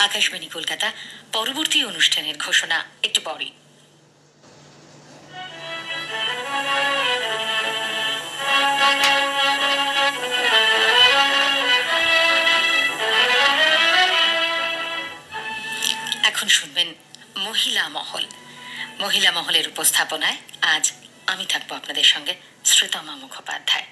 আকাশবাণী কলকাতা। পরবর্তী অনুষ্ঠানের ঘোষণা একটু পরেই। এখন শুনবেন মহিলা মহল। মহিলা মহলের উপস্থাপনায় আজ আমি থাকবো আপনাদের সঙ্গে, শ্রীতমা মুখোপাধ্যায়।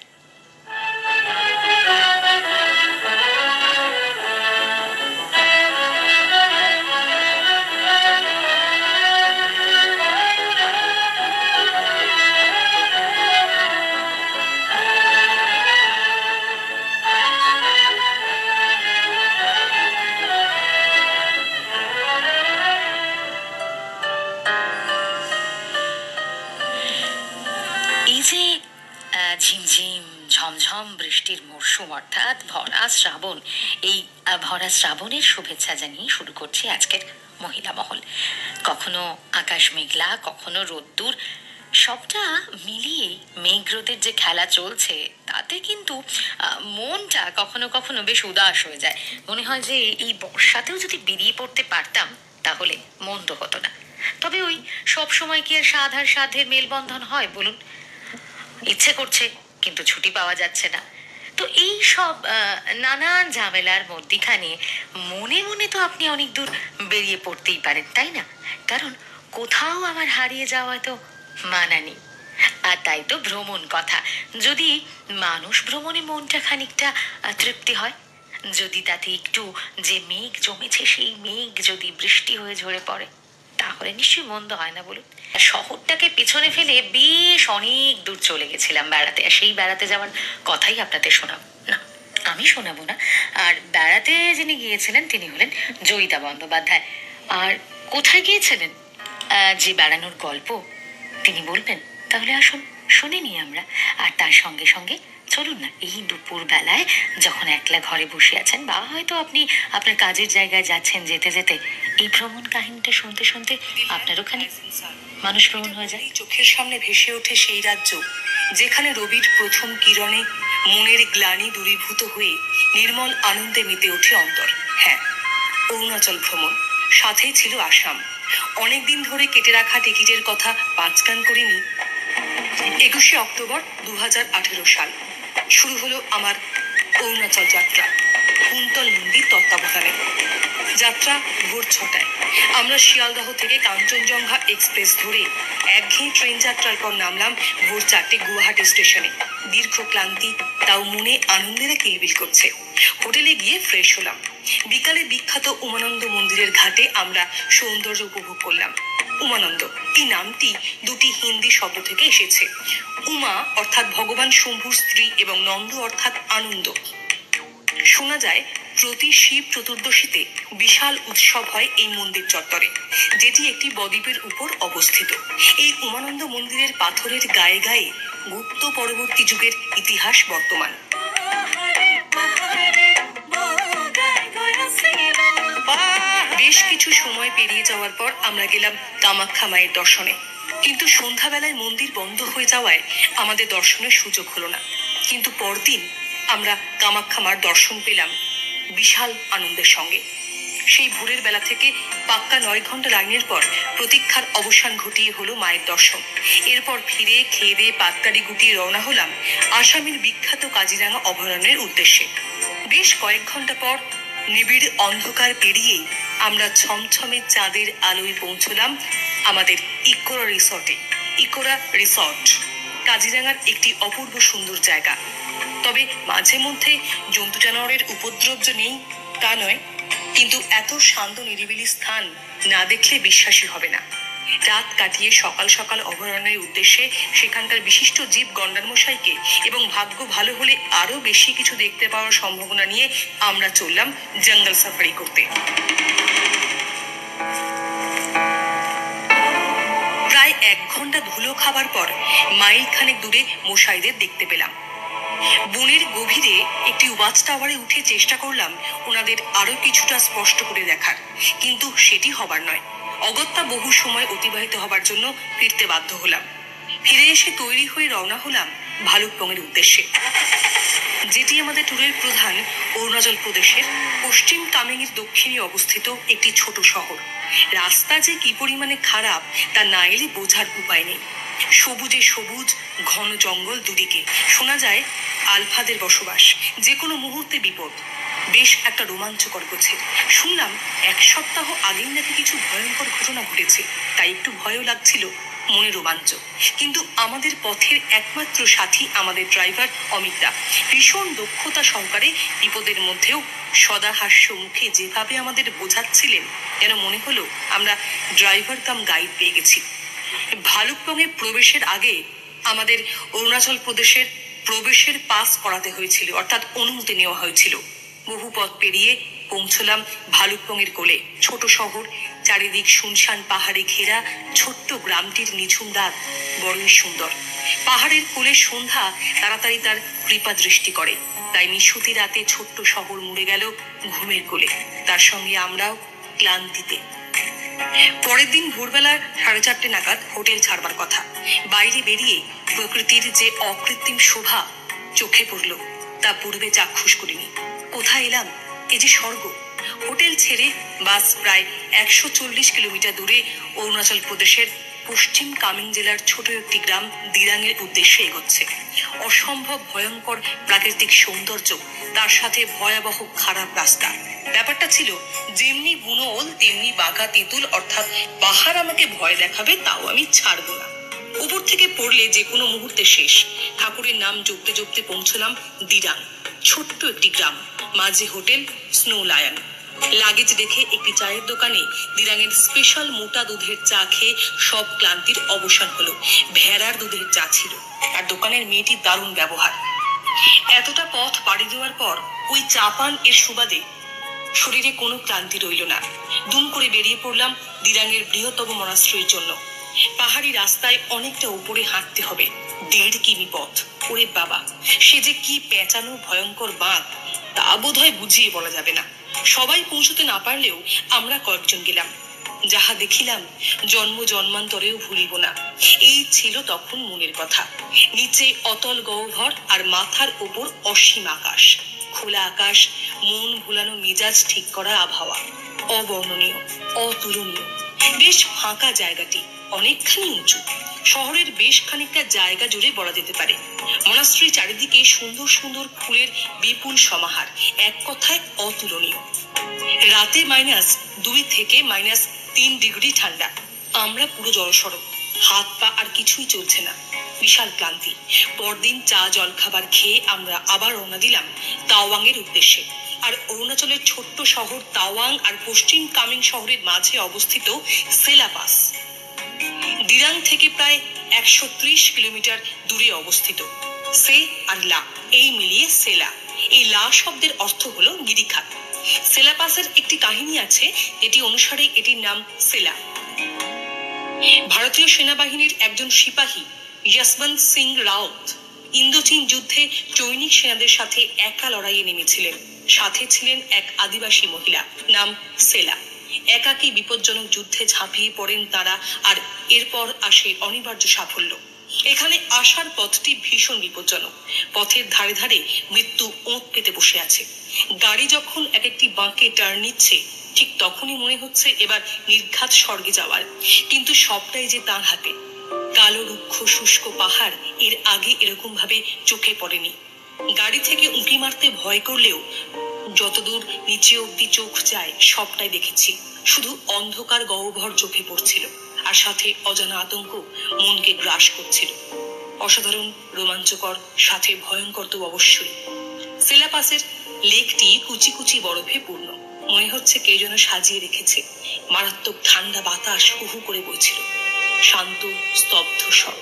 এই যে ঝিমঝিম ঝমঝম বৃষ্টির মরশুম, অর্থাৎ ভরা শ্রাবণ, এই ভরা শ্রাবণের শুভেচ্ছা জানিয়ে শুরু করছি আজকের মহিলা মহল। কখনো আকাশ মেঘলা, কখনো রোদ্দুর, সবটা মিলিয়ে মেঘ রোদের যে খেলা চলছে তাতে কিন্তু মনটা কখনো কখনো বেশ উদাস হয়ে যায়। মনে হয় যে এই বর্ষাতেও যদি বেরিয়ে পড়তে পারতাম তাহলে মন্দ হতো না। তবে ওই সব সময় কি আর সাধ আর সাধের মেলবন্ধন হয় বলুন? ইচ্ছে করছে কিন্তু ছুটি পাওয়া যাচ্ছে না। তো এই সব নানান ঝামেলার মধ্যিখানে মনে মনে তো আপনি অনেক দূর বেরিয়ে পড়তেই পারেন, তাই না? কারণ কোথাও আমার হারিয়ে যাওয়া তো মানা নেই। আর তাই তো ভ্রমণ কথা। যদি মানুষ ভ্রমণে মনটা খানিকটা তৃপ্তি হয়, যদি তাতে একটু যে মেঘ জমেছে সেই মেঘ যদি বৃষ্টি হয়ে ঝরে পড়ে, তাহলে নিশ্চয়ই মন্দ হয় না বলুন। শহরটাকে পেছনে ফেলে বেশ অনেক দূর চলে গেছিলাম বেড়াতে, আর সেই বেড়াতে যাওয়ার কথাই আপনাদের শোনাবো না, আমি শোনাবো না। আর বেড়াতে যিনি গিয়েছিলেন তিনি হলেন জয়িতা বন্দ্যোপাধ্যায়। আর কোথায় গিয়েছিলেন, যে বেড়ানোর গল্প তিনি বলবেন, তাহলে আসুন শুনে নিই আমরা। আর তার সঙ্গে সঙ্গে চলুন না, এই দুপুর বেলায় যখন একলা ঘরে বসে আছেন, বা হয়তো আপনি আপনার কাজের জায়গায় যাচ্ছেন, যেতে যেতে এই ভ্রমণ কাহিনীটা শুনতে শুনতে আপনার ওখানে মানুষ ভ্রমণ হয়ে যায়। চোখের সামনে ভেসে ওঠে সেই রাজ্য যেখানে রবির প্রথম কিরণে মনের গ্লানি দূরীভূত হয়ে নির্মল আনন্দে মেতে ওঠে অন্তর। হ্যাঁ, অরুণাচল ভ্রমণ, সাথেই ছিল আসাম। অনেকদিন ধরে কেটে রাখা টিকিটের কথা পাঁচকান করিনি। 21শে অক্টোবর 2018 সাল শুরু হলো আমার অরুণাচল যাত্রা, কুন্তল মন্দির তত্ত্বাবধানে। যাত্রা ভোর 6টায়। আমরা শিয়ালদহ থেকে কাঞ্চনজঙ্ঘা এক্সপ্রেস ধরে একঘেয়ে ট্রেন যাত্রার পর নামলাম ভোর 4টে গুয়াহাটি স্টেশনে। দীর্ঘ ক্লান্তি, তাও মনে আনন্দেরা কিলবিল করছে। হোটেলে গিয়ে ফ্রেশ হলাম। বিকালে বিখ্যাত উমানন্দ মন্দিরের ঘাটে আমরা সৌন্দর্য উপভোগ করলাম। উমানন্দ এই নামটি দুটি হিন্দি শব্দ থেকে এসেছে। উমা অর্থাৎ ভগবান শম্ভুর স্ত্রী এবং নন্দ অর্থাৎ আনন্দ। শোনা যায় প্রতি শিব চতুর্দশীতে বিশাল উৎসব হয় এই মন্দির চত্বরে, যেটি একটি বদ্বীপের উপর অবস্থিত। এই উমানন্দ মন্দিরের পাথরের গায়ে গায়ে গুপ্ত পরবর্তী যুগের ইতিহাস বর্তমান। বেশ কিছু সময় পেরিয়ে যাওয়ার পর আমরা গেলাম কামাখ্যা মায়ের দর্শনে, কিন্তু সন্ধ্যাবেলায় মন্দির বন্ধ হয়ে যাওয়ায় আমাদের দর্শনের সুযোগ হলো না। কিন্তু পরদিন আমরা কামাখ্যা মার দর্শন পেলাম বিশাল আনন্দের সঙ্গে। সেই ভোরের বেলা থেকে পাক্কা 9 ঘন্টা লাইনের পর প্রতীক্ষার অবসান ঘটিয়ে হলো মায়ের দর্শন। এরপর ফিরে খেয়ে দিয়ে পাতকারি গুটিয়ে রওনা হলাম আসামের বিখ্যাত কাজিরাঙা অভয়ারণ্যের উদ্দেশ্যে। বেশ কয়েক ঘন্টা পর নিবিড় অন্ধকার পেরিয়ে আমরা ছমছমে চাঁদের আলোয় পৌঁছলাম আমাদের ইকোরা রিসর্টে। ইকোরা রিসর্ট কাজিরাঙার একটি অপূর্ব সুন্দর জায়গা। তবে মাঝে মধ্যে জন্তু জানোয়ারের উপদ্রব যে নেই তা নয়, কিন্তু এত শান্ত নিরিবিলি স্থান না দেখলে বিশ্বাসই হবে না। রাত কাটিয়ে সকাল সকাল অভয়ারণ্যের উদ্দেশ্যে সেখানকার বিশিষ্ট জীব গন্ডারমশাইকে এবং ভাগ্য ভালো হলে আরো বেশি কিছু দেখতে পাওয়ার সম্ভাবনা নিয়ে আমরা চললাম জঙ্গল সাফারি করতে। প্রায় 1 ঘন্টা ধুলো খাবার পর মাইল খানেক দূরে মশাইদের দেখতে পেলাম। বনের গভীরে একটি ওয়াচ টাওয়ারে উঠে চেষ্টা করলাম ওনাদের আরো কিছুটা স্পষ্ট করে দেখার, কিন্তু সেটি হবার নয়। অগত্যা বহু সময় অতিবাহিত হবার জন্য ফিরতে বাধ্য হলাম। ফিরে এসে তৈরি হয়ে রওনা হলাম ভালুকপংয়ের উদ্দেশ্যে, যেটি আমাদের ট্যুরের প্রধান অরুণাচল প্রদেশের পশ্চিম কামেংয়ের দক্ষিণে অবস্থিত একটি ছোট শহর। রাস্তা যে কি পরিমাণে খারাপ তা না এলে বোঝার উপায় নেই। সবুজে সবুজ, ঘন জঙ্গল দুদিকে, শোনা যায় আলফাদের বসবাস, যে কোনো মুহূর্তে বিপদ। বেশ একটা রোমাঞ্চকর গোছের। শুনলাম 1 সপ্তাহ আগেই নাকি কিছু ভয়ঙ্কর ঘটনা ঘটেছে, তাই একটু ভয়ও লাগছিল, মনে রোমাঞ্চ। কিন্তু আমাদের পথের একমাত্র সাথী আমাদের ড্রাইভার অমিতদা ভীষণ দক্ষতা সহকারে বিপদের মধ্যেও সদা হাস্য মুখে যেভাবে আমাদের বোঝাচ্ছিলেন, যেন মনে হলো আমরা ড্রাইভার কাম গাইড পেয়ে গেছি। ভালুকপংয়ে প্রবেশের আগে আমাদের অরুণাচল প্রদেশের প্রবেশের পাস করাতে হয়েছিল, অর্থাৎ অনুমতি নেওয়া হয়েছিল। বহু পথ পেরিয়ে পৌঁছলাম ভালুকপংয়ের কোলে। ছোট শহর, চারিদিক শুনশান পাহাড়ে ঘেরা ছোট্ট গ্রামটির নিঝুম রাত বড়ই সুন্দর। পাহাড়ের কোলে সন্ধ্যা তাড়াতাড়ি তার কৃপা দৃষ্টি করে, তাই নিশুতি রাতে ছোট্ট শহর মুড়ে গেল ঘুমের কোলে, তার সঙ্গে আমরাও ক্লান্তিতে। পরের দিন ভোরবেলা 4:30 নাগাদ হোটেল ছাড়বার কথা। বাইরে বেরিয়ে প্রকৃতির যে অকৃত্রিম শোভা চোখে পড়ল, তা পূর্বে চাক্ষুষ করিনি। কোথায় এলাম, এ যে স্বর্গ! হোটেল ছেড়ে বাস প্রায় 140 কিলোমিটার দূরে অরুণাচল প্রদেশের পশ্চিম কামেং জেলার ছোট একটি গ্রাম দিরাংয়ের উদ্দেশ্যে এগোচ্ছে। অসম্ভব ভয়ঙ্কর প্রাকৃতিক সৌন্দর্য, তার সাথে ভয়াবহ খারাপ রাস্তা। ব্যাপারটা ছিল যেমনি বুনো ওল তেমনি বাঘা তেঁতুল, অর্থাৎ পাহাড় আমাকে ভয় দেখাবে তাও আমি ছাড়বো না। উপর থেকে পড়লে যে কোনো মুহূর্তে শেষ। ঠাকুরের নাম জপতে জপতে পৌঁছলাম দিরাং, ছোট্ট একটি গ্রাম, মাঝে হোটেল স্নো লায়ন। লাগেজ রেখে একটি চায়ের দোকানে দিরাংয়ের স্পেশাল মোটা দুধের চা খেয়ে সব ক্লান্তির অবসান হলো। ভেড়ার দুধের চা ছিল, আর দোকানের মেয়েটির দারুণ ব্যবহার। এতটা পথ পাড়ি দেওয়ার পর ওই চা পান এর সুবাদে শরীরে কোনো ক্লান্তি রইল না। দুম করে বেরিয়ে পড়লাম দিরাংয়ের বৃহত্তম মনাস্ট্রির জন্য। পাহাড়ি রাস্তায় অনেকটা উপরে হাঁটতে হবে, 1.5 কিমি পথ। ওরে বাবা, সে যে কি পেঁচানো ভয়ঙ্কর বাঁধ, তা বোধহয় বুঝিয়ে বলা যাবে না। সবাই পৌঁছতে না পারলেও আমরা কয়েকজন গেলাম। যাহা দেখিলাম জন্ম জন্মান্তরেও ভুলিব না। এই ছিল তখন মনের কথা। নিচে অতল গহ্বর আর মাথার ওপর অসীম আকাশ, খোলা আকাশ, মন ভুলানো মেজাজ ঠিক করা আবহাওয়া, অবর্ণনীয়, অতুলনীয়। বেশ ফাঁকা জায়গাটি, অনেকখানি উঁচু। শহরের বেশ খানিকটা জায়গা জুড়ে বলা যেতে পারে। মনাস্ট্রির চারিদিকে সুন্দর সুন্দর ফুলের বিপুল সমাহার, এক কথায় অতুলনীয়। রাতে -2 থেকে -3 ডিগ্রি ঠান্ডা। আমরা পুরো জড়সড়, হাত পা আর কিছুই চলছে না, বিশাল ক্লান্তি। পরদিন চা জল খাবার খেয়ে আমরা আবার রওনা দিলাম তাওয়াংয়ের উদ্দেশ্যে। আর অরুণাচলের ছোট্ট শহর তাওয়াং আর পশ্চিম কামেং শহরের মাঝে অবস্থিত সেলা পাস দিরাং থেকে প্রায় 130 কিলোমিটার দূরে অবস্থিত। সে আর লা, এই মিলিয়ে সেলা। এই লা শব্দের অর্থ হলো গিরিখাত। সেলা পাসের একটি কাহিনী আছে, এটি অনুসারে এটির নাম সেলা। ভারতীয় সেনাবাহিনীর একজন সিপাহী যশবন্ত সিং রাউত ইন্দোচীন যুদ্ধে চৈনিক সেনাদের সাথে একা লড়াইয়ে নেমেছিলেন। সাথে ছিলেন এক আদিবাসী মহিলা, নাম সেলা। একাকী বিপজ্জনক যুদ্ধে ঝাঁপিয়ে পড়েন তারা, আর এরপর আসে অনিবার্য সাফল্য। এখানে আসার পথটি ভীষণ বিপজ্জনক। পথের ধারে ধারে মৃত্যু ওঁত পেতে বসে আছে। গাড়ি যখন এক একটি বাঁকে টার্ন নিচ্ছে, ঠিক তখনই মনে হচ্ছে এবার নির্ঘাত স্বর্গে যাওয়ার, কিন্তু সবটাই যে তাঁর হাতে। কালো রুক্ষ শুষ্ক পাহাড় এর আগে এরকম ভাবে চোখে পড়েনি। গাড়ি থেকে উঁকি মারতে ভয় করলেও যতদূর নিচে অব্দি চোখ যায় সবটাই দেখেছি। শুধু অন্ধকার গহ্বর চোখে পড়ছিল, আর সাথে অজানা আতঙ্ক মনকে গ্রাস করছিল। অসাধারণ রোমাঞ্চকর, সাথে ভয়ঙ্কর তো অবশ্যই। সেলাপাসের লেকটি কুচি কুচি বরফে পূর্ণ, মনে হচ্ছে কে যেন সাজিয়ে রেখেছে। মারাত্মক ঠান্ডা বাতাস হু হু করে বইছিল। শান্ত স্তব্ধ সব।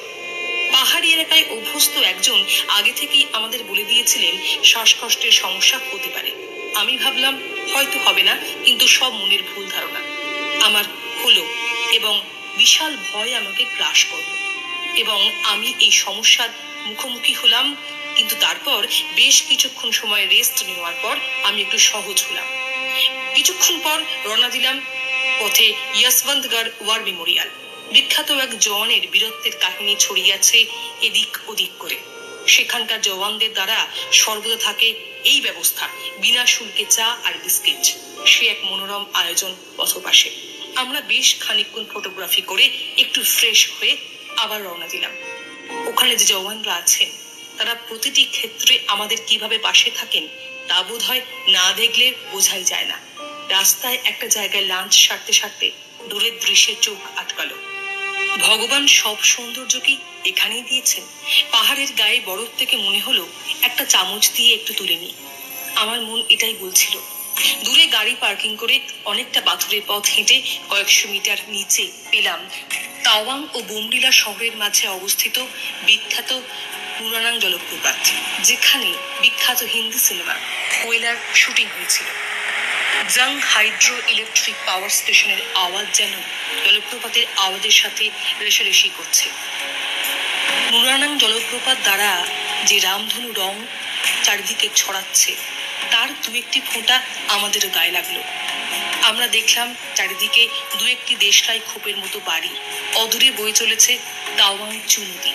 পাহাড়ি এলাকায় অভ্যস্ত একজন আগে থেকেই আমাদের বলে দিয়েছিলেন শ্বাসকষ্টের সমস্যা হতে পারে। আমি ভাবলাম হয়তো হবে না, কিন্তু সব মনের ভুল ধারণা। আমার হলো, এবং বিশাল ভয় আমাকে গ্রাস করল, এবং আমি এই সমস্যার মুখোমুখি হলাম। কিন্তু তারপর বেশ কিছুক্ষণ সময় রেস্ট নেওয়ার পর আমি একটু সহজ হলাম। কিছুক্ষণ পর রওনা দিলাম পথে যশবন্তগড় ওয়ার মেমোরিয়াল। বিখ্যাত এক জওয়ানের বীরত্বের কাহিনী ছড়িয়ে আছে এদিক ওদিক করে। সেখানকার জওয়ানদের দ্বারা সর্বদা থাকে এই ব্যবস্থা, বিনা শুল্কে চা আর বিস্কিট। সে এক মনোরম আয়োজন পথপাশে। আমরা বেশ খানিকক্ষণ ফটোগ্রাফি করে একটু ফ্রেশ হয়ে আবার রওনা দিলাম। ওখানে যে জওয়ানরা আছেন তারা প্রতিটি ক্ষেত্রে আমাদের কিভাবে পাশে থাকেন তা বোধ হয় না দেখলে বোঝাই যায় না। রাস্তায় একটা জায়গায় লাঞ্চ সারতে সারতে দূরের দৃশ্যে চোখ আটকালো। ভগবান সব সৌন্দর্যকেই এখানেই দিয়েছেন। পাহাড়ের গায়ে বরফ থেকে মনে হলো একটা চামচ দিয়ে একটু তুলে নি। আমার মন এটাই বলছিল। দূরে গাড়ি পার্কিং করে অনেকটা পাথুরে পথ হেঁটে কয়েকশো মিটার নিচে পেলাম তাওয়াং ও বোমডিলা শহরের মাঝে অবস্থিত বিখ্যাত নুনানাং জলপ্রপাত, যেখানে বিখ্যাত হিন্দি সিনেমা কোয়েলার শুটিং হয়েছিল। জাং হাইড্রো ইলেকট্রিক পাওয়ার স্টেশনের আওয়াজ যেন জলপ্রপাতের আওয়াজের সাথে রেশারেশি করছে। নুনানাং জলপ্রপাত দ্বারা যে রামধনু রং চারিদিকে ছড়াচ্ছে তার দু একটি ফোঁটা আমাদের গায়ে লাগলো। আমরা দেখলাম চারিদিকে দু একটি দেশলাই খোপের মতো বাড়ি। অদূরে বয়ে চলেছে তাওয়াং চু নদী।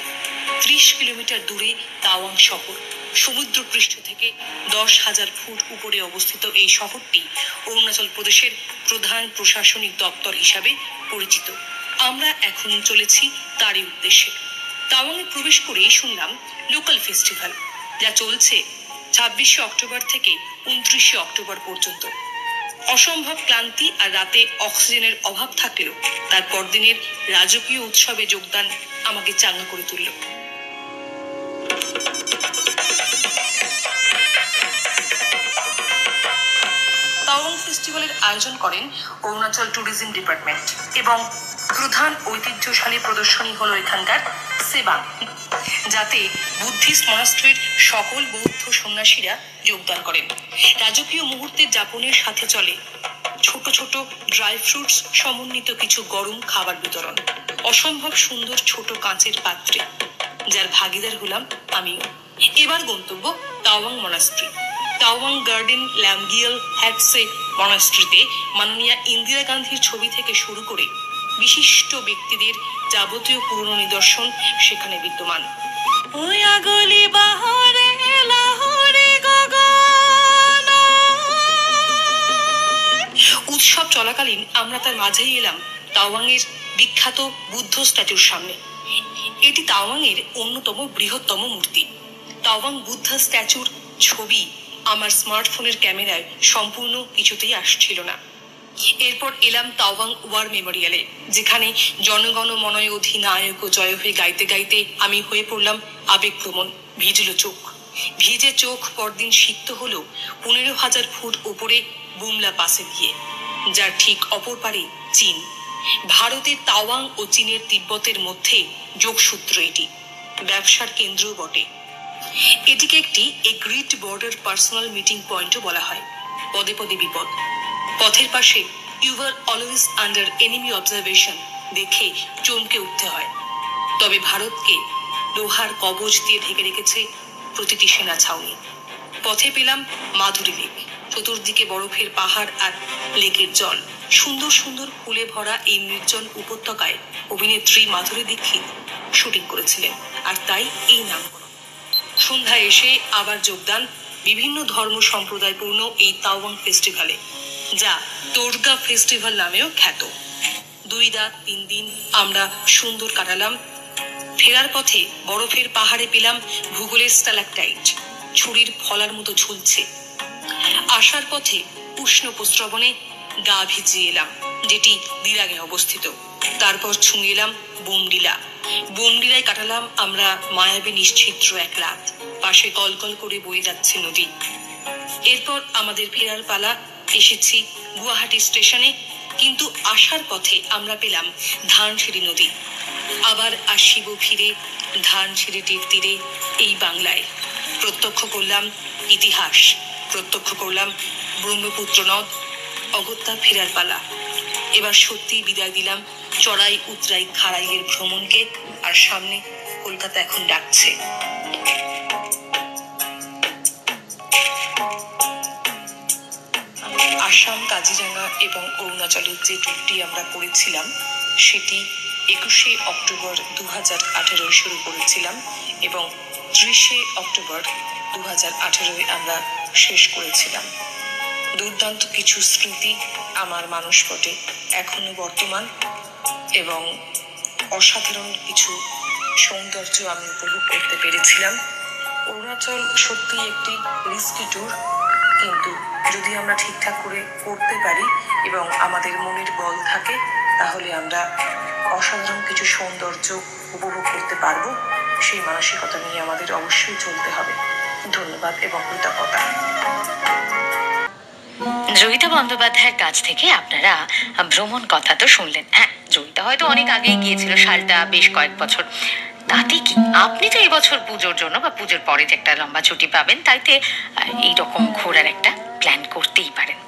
30 কিলোমিটার দূরে তাওয়াং শহর। সমুদ্র পৃষ্ঠ থেকে 10,000 ফুট উপরে অবস্থিত এই শহরটি অরুণাচল প্রদেশের প্রধান প্রশাসনিক দপ্তর হিসাবে পরিচিত। আমরা এখন চলেছি তারই উদ্দেশ্যে। তাওয়াংয়ে প্রবেশ করেই শুনলাম লোকাল ফেস্টিভ্যাল, যা চলছে 26শে অক্টোবর থেকে 29শে অক্টোবর পর্যন্ত। অসম্ভব ক্লান্তি আর রাতে অক্সিজেনের অভাব থাকলেও তার পরদিনের রাজকীয় উৎসবে যোগদান আমাকে চাঙ্গা করে তুলল। তাওয়াং ফেস্টিভ্যালের আয়োজন করেন অরুণাচল ট্যুরিজম ডিপার্টমেন্ট এবং প্রধান ঐতিহ্যশালী প্রদর্শনী হলো এখানকার সেবাং, যাতে বুদ্ধিস্ট মনাস্ট্রির সকল বৌদ্ধ সন্ন্যাসীরা যোগদান করেন। রাজকীয় মুহূর্তের যাপনের সাথে চলে ছোট ছোট ড্রাই ফ্রুটস সমন্বিত কিছু গরম খাবার বিতরণ, অসম্ভব সুন্দর ছোট কাঁচের পাত্রে, যার ভাগিদার হলাম আমিও। এবার গন্তব্য তাওয়াং মনাস্ট্রি। তাওয়াং গার্ডেন ল্যামগিয়াল হ্যাটসে মনাস্ট্রিতে মাননীয়া ইন্দিরা গান্ধীর ছবি থেকে শুরু করে বিশিষ্ট ব্যক্তিদের যাবতীয় পুরনো নিদর্শন সেখানে বিদ্যমান। উৎসব চলাকালীন আমরা তার মাঝেই এলাম তাওয়াংয়ের বিখ্যাত বুদ্ধ স্ট্যাচুর সামনে। এটি তাওয়াংয়ের অন্যতম বৃহত্তম মূর্তি। তাওয়াং বুদ্ধ স্ট্যাচুর ছবি আমার স্মার্টফোনের ক্যামেরায় সম্পূর্ণ কিছুতেই আসছিল না। এরপর এলাম তাওয়াং ওয়ার মেমোরিয়ালে, যেখানে জনগণ মনয় অধিনায়ক ও জয় হয়ে গাইতে গাইতে আমি হয়ে পড়লাম আবেগপ্রবণ। ভিজল চোখ। ভিজে চোখ পরদিন সিক্ত হলো 15,000 ফুট উপরে বুমলা পাসে গিয়ে, যার ঠিক অপর পারে চীন। ভারতের তাওয়াং ও চীনের তিব্বতের মধ্যে যোগসূত্র এটি, ব্যবসার কেন্দ্রও বটে। এটিকে একটি গ্রেট বর্ডার পার্সোনাল মিটিং পয়েন্টও বলা হয়। পদে পদে বিপদ। পথের পাশে you are always under enemy observation দেখে চমকে উঠতে হয়। তবে ভারতকে লোহার কবচ দিয়ে ঢেকে রেখেছে প্রতিটি সেনা ছাউনি। পথে পেলাম মাধুরী লেক। চতুর্দিকে বরফের পাহাড় আর লেকের জল। সুন্দর সুন্দর ফুলে ভরা এই নির্জন উপত্যকায় অভিনেত্রী মাধুরী দীক্ষিত শুটিং করেছিলেন, আর তাই এই নামকরণ। সন্ধ্যায় এসে আবার যোগদান বিভিন্ন ধর্ম সম্প্রদায়পূর্ণ এই তাওয়াং ফেস্টিভ্যালে, যা তোরগা ফেস্টিভ্যাল নামেও খ্যাত। 2 রাত 3 দিন আমরা সুন্দর কাটালাম। ফেরার পথে বরফের পাহাড়ে পেলাম ভূগোলের স্ট্যালাকটাইট, ছুরির ফলার মতো ঝুলছে। আসার পথে উষ্ণ প্রস্রবণে গা ভিজিয়ে এলাম, যেটি দিরাগে অবস্থিত। তারপর ছুঁয়ে এলাম বোমডিলা। বোমডিলায় কাটালাম আমরা মায়াবী নিশ্চিত্র এক রাত। পাশে কলকল করে বয়ে যাচ্ছে নদী। এরপর আমাদের ফেরার পালা। এসেছি গুয়াহাটি স্টেশনে, কিন্তু আসার পথে আমরা পেলাম ধানসিঁড়ি নদী। আবার আসিব ফিরে ধানসিঁড়িটির তীরে এই বাংলায়। প্রত্যক্ষ করলাম ইতিহাস, প্রত্যক্ষ করলাম ব্রহ্মপুত্র নদ। অগত্যা ফেরার পালা। এবার সত্যি বিদায় দিলাম চড়াই উতরাই খাড়াইয়ের ভ্রমণকে, আর সামনে কলকাতা এখন ডাকছে। আসাম, কাজিরাঙ্গা এবং অরুণাচলের যে ট্যুরটি আমরা করেছিলাম সেটি 21শে অক্টোবর 2018 শুরু করেছিলাম এবং অক্টোবর 2018 আমরা শেষ করেছিলাম। দুর্দান্ত কিছু স্মৃতি আমার মানসপটে এখনো বর্তমান এবং অসাধারণ কিছু সৌন্দর্য আমি উপভোগ করতে পেরেছিলাম। অরুণাচল সত্যি একটি রিস্কি ট্যুর, কিন্তু যদি আমরা ঠিকঠাক করে করতে পারি এবং আমাদের মনের বল থাকে, তাহলে আমরা অসাধারণ কিছু সৌন্দর্য উপভোগ করতে পারবো। সেই মানসিকতা নিয়ে আমাদের অবশ্যই চলতে হবে। ধন্যবাদ এবং কৃতজ্ঞতা। জয়িতা বন্দ্যোপাধ্যায়ের কাছ থেকে আপনারা ভ্রমণ কথা তো শুনলেন। হ্যাঁ, জয়িতা হয়তো অনেক আগেই গিয়েছিল, সালটা বেশ কয়েক বছর। তাতে কি, আপনি তো এই বছর পুজোর জন্য বা পুজোর পরে যে একটা লম্বা ছুটি পাবেন, তাইতে এইরকম ঘোরার একটা প্ল্যান করতেই পারেন।